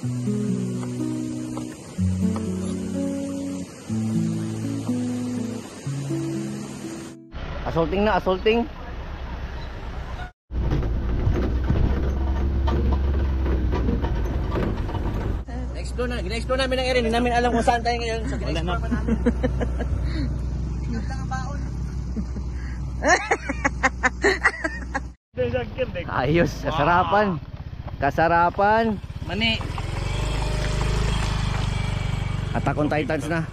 Assaulting na, assaulting. Na-explore na, gina-explore namin ang area. Hindi namin alam kung saan tayo ngayon. So gina-explore pa namin. Tingnan lang ang baon. Ayos, kasarapan. Kasarapan. Mani. Attack on Titans na.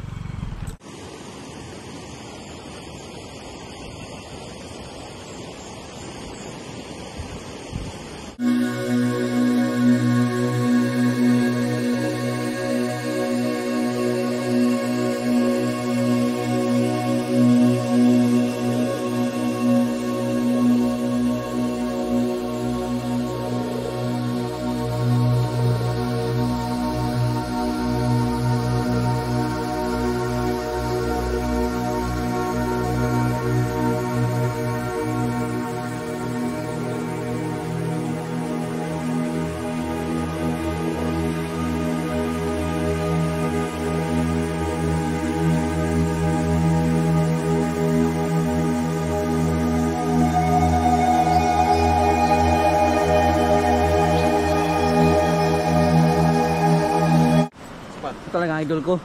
Talaga idol ko.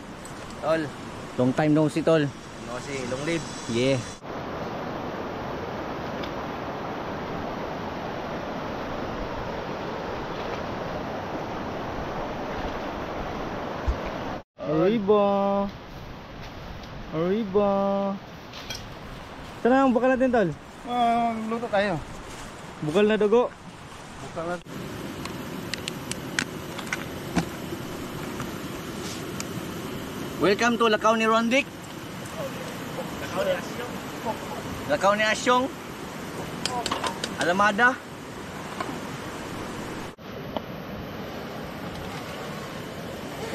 Tol. Long time no see, tol. No see, long live. Yeah. Arriba. Arriba. Saan ang bukal natin, tol? Luto tayo. Bukal na dugo. Bukal na. Welcome to Lakaw ni Rondic. Lakaw ni Asyong. Alamada.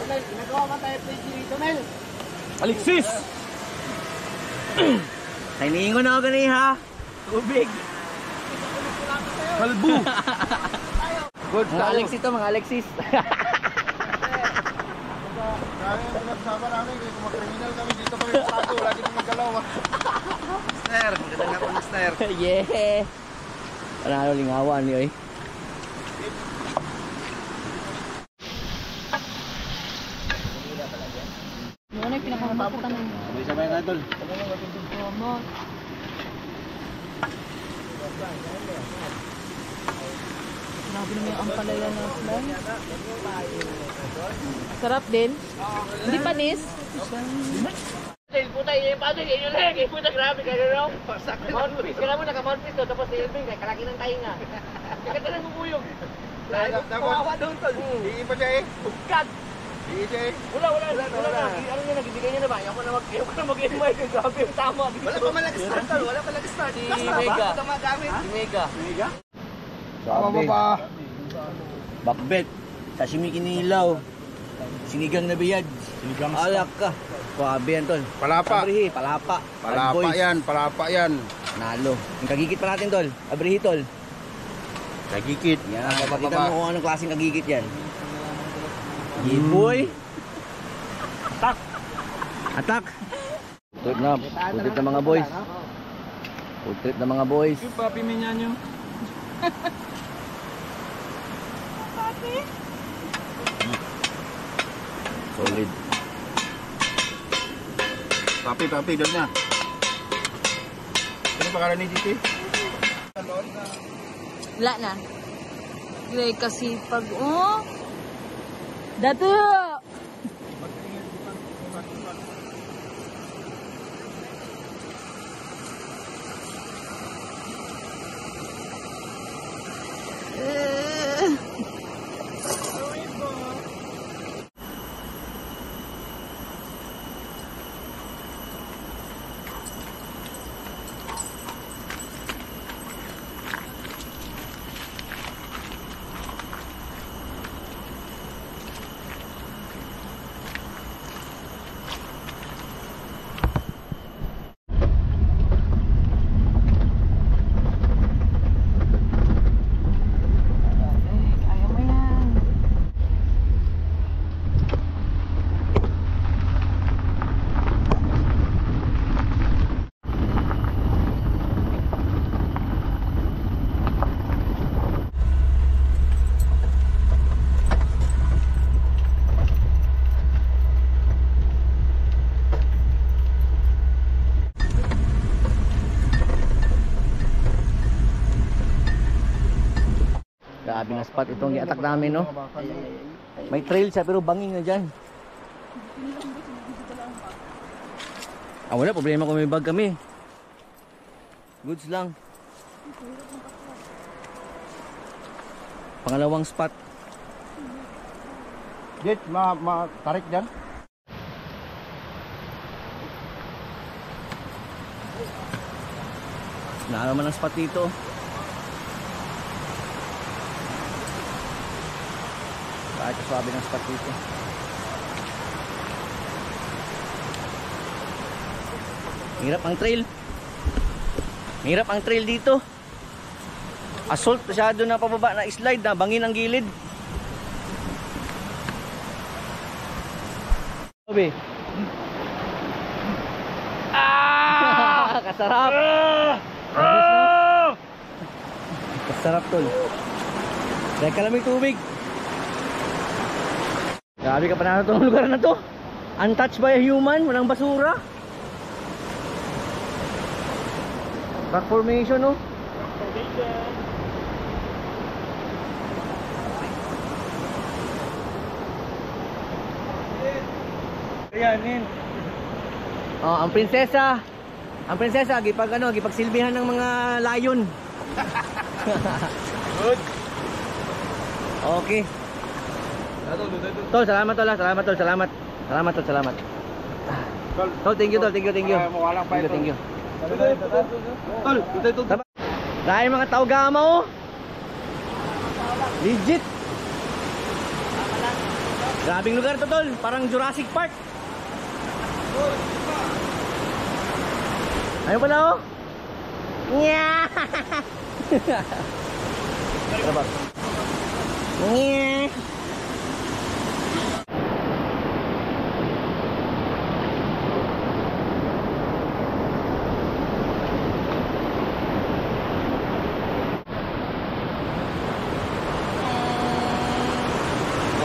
Mel, nagawa man tayo pwede dito, Mel. Alexis! Ay, niingon ako gani ha. Tubig. Kalbu. Good mga Alexis to, mga Alexis. Kami ang pinagsama namin, kung mag-criminal kami dito kami pato, lagi kong magalaw. Mister, magandang ako, Mister. Yeah. Panalo lingawan niyo eh. Ano yung pinakamasakit ng... Hindi siya may kadol. Promo. Grabe naman yung ampalaya na flan. Sarap din. Hindi panis. Puta, yung pato, yun lang. Puta, grabe ka rin. Mouthpiece, kailangan mo naka-mouthpiece to. Tapos silbing, kalaki ng tainga. Kaya na bubuyog. Kawawa doon, tol. Hindi pa siya eh. Bugkad. Hindi siya eh. Wala na. Ano nyo, nagbibigay nyo na ba? Ayaw ko na mag-invite. Grabe yung tama. Wala pa malakas start, tol. Wala pa malakas start. Si Mega. Si Mega. Tama mo pa. Bakbet. Sashimi kinilaw. Sinigang na biyad. Alak ka. Kuwabe yan, tol. Palapa. Abrihi, palapa. Palapa yan, palapa yan. Nalo. Yung kagigit pa natin, tol. Abrihi, tol. Kagikit. Yan. Pakita mo kung anong klaseng kagigit yan. Giboy. Attack. Attack. Food trip na. Food trip na mga boys. Food trip na mga boys. Yung papi minyan nyo. Papi? Solid. Papi, doon na. Ano pangalan ni Giti? Wala na. Gray kasi pag... Oh! Dato! Grabe na spot itong i-attack namin, no? May trail siya pero banging na dyan. Wala problema kung may bag kami. Goods lang. Pangalawang spot. Jet, tarik dyan. Naaraman ang spot dito. Kahit kaswabe ng spot dito. Hirap ang trail. Hirap ang trail dito. Assault masyado na pababa na slide na bangin ang gilid. Sabi. Kasarap. Kasarap tol. Dahil ka lamig tubig. Grabe ka pa na itong lugar na to. Untouched by a human. Walang basura. Rock formation, no? Ayan. Oh, ang prinsesa gipagsilbihan ng mga lion. Good. Okay. Tol, salamat tol. Salamat. Tol, thank you. Thank you. Tol, Dahil mga tao gama, oh. Legit. Grabing lugar to, tol. Parang Jurassic Park. Ayun pala, oh. Nya. Tara ba? Nya.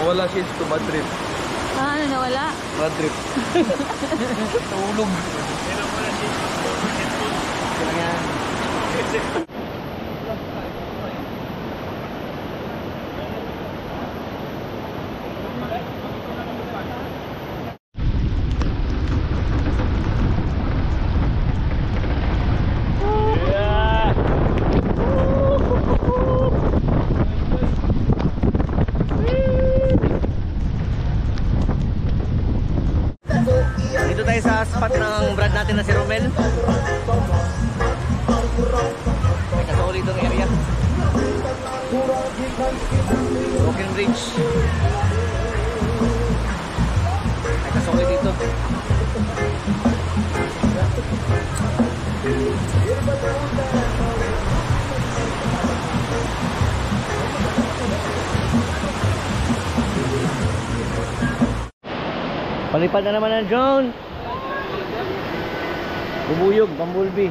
Nawala siya sa bad trip. Ano nawala? Bad trip. Tulog. Dito tayo sa spot ng brad natin na si Romel. May kasuli itong area. Broken Bridge. May kasuli dito. Palipad na naman ang drone. Bubuyog, bumblebee.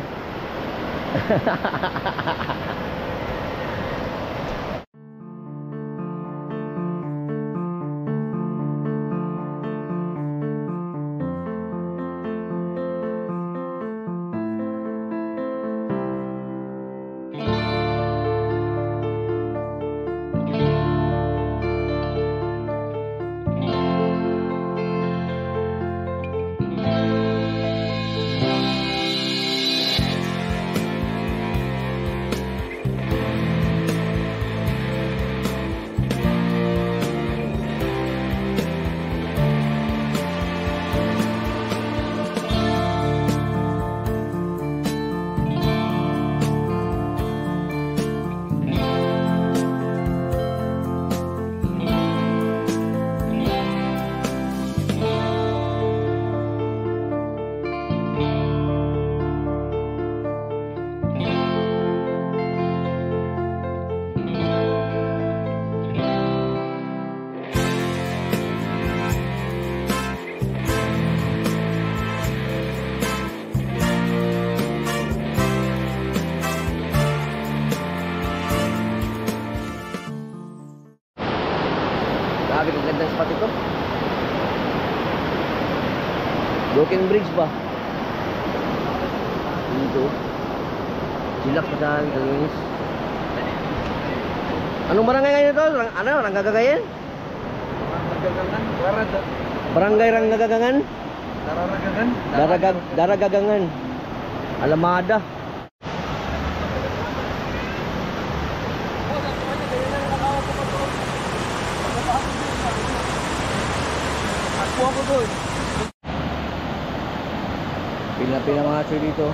Grabe, ang ganda ng spot ito. Broken Bridge ba? Dito. Silak pa sa kalinis. Anong barangay ngayon ito? Ano? Ranggagagangan? Nagagangan. Rarada. Barangay Ranggagagangan? Nararagagan. Daragagangan. Alamada. Ako ako doon. Pila mga tree dito.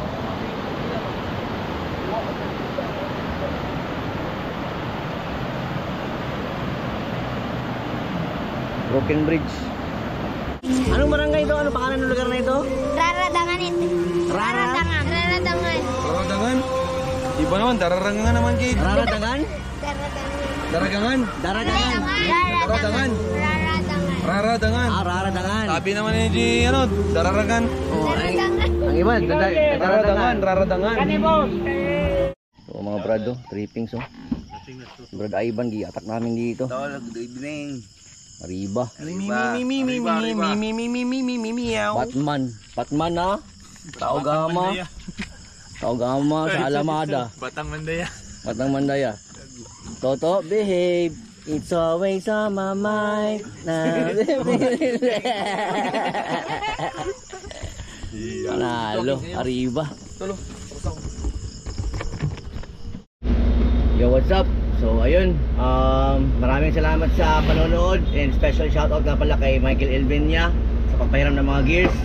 Broken Bridge. Anong barangay ito? Ano pangalan ng lugar na ito? Raradangan ito. Raradangan. Raradangan. Raradangan? Iba naman, dararangan naman kid. Raradangan? Raradangan. Daragangan. Daragangan. Raradangan. Raradangan. Raradangan. Raradangan. Sabi naman ni G, ano, dararangan. Oh, Raradangan. ang iba, Raradangan, raradangan. So mga brado, tripping so. Brad Ivan, gi-attack namin dito. Good evening. Arriba. Miyaw. Batman na. Taogama. Taogama sa Alamada. Batang Mandaya. Batang Mandaya. Toto, behave. It's always on my mind. Panalo, Arriba. Yo, what's up? So ayun, maraming salamat sa panonood and special shoutout nga pala kay Michael Elvenia sa pagpahiram ng mga gears,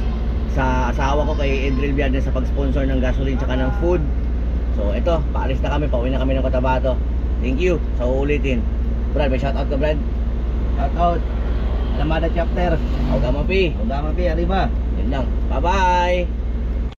sa asawa ko kay Edril Biadne sa pag-sponsor ng gasoline tsaka ng food. So ito, paalis na kami, pauwi na kami ng Cotabato. Thank you sa uulitin. Brad, may shoutout ka Brad? Shoutout Alamada chapter. Ogama P, Arriba. Yan lang, bye bye.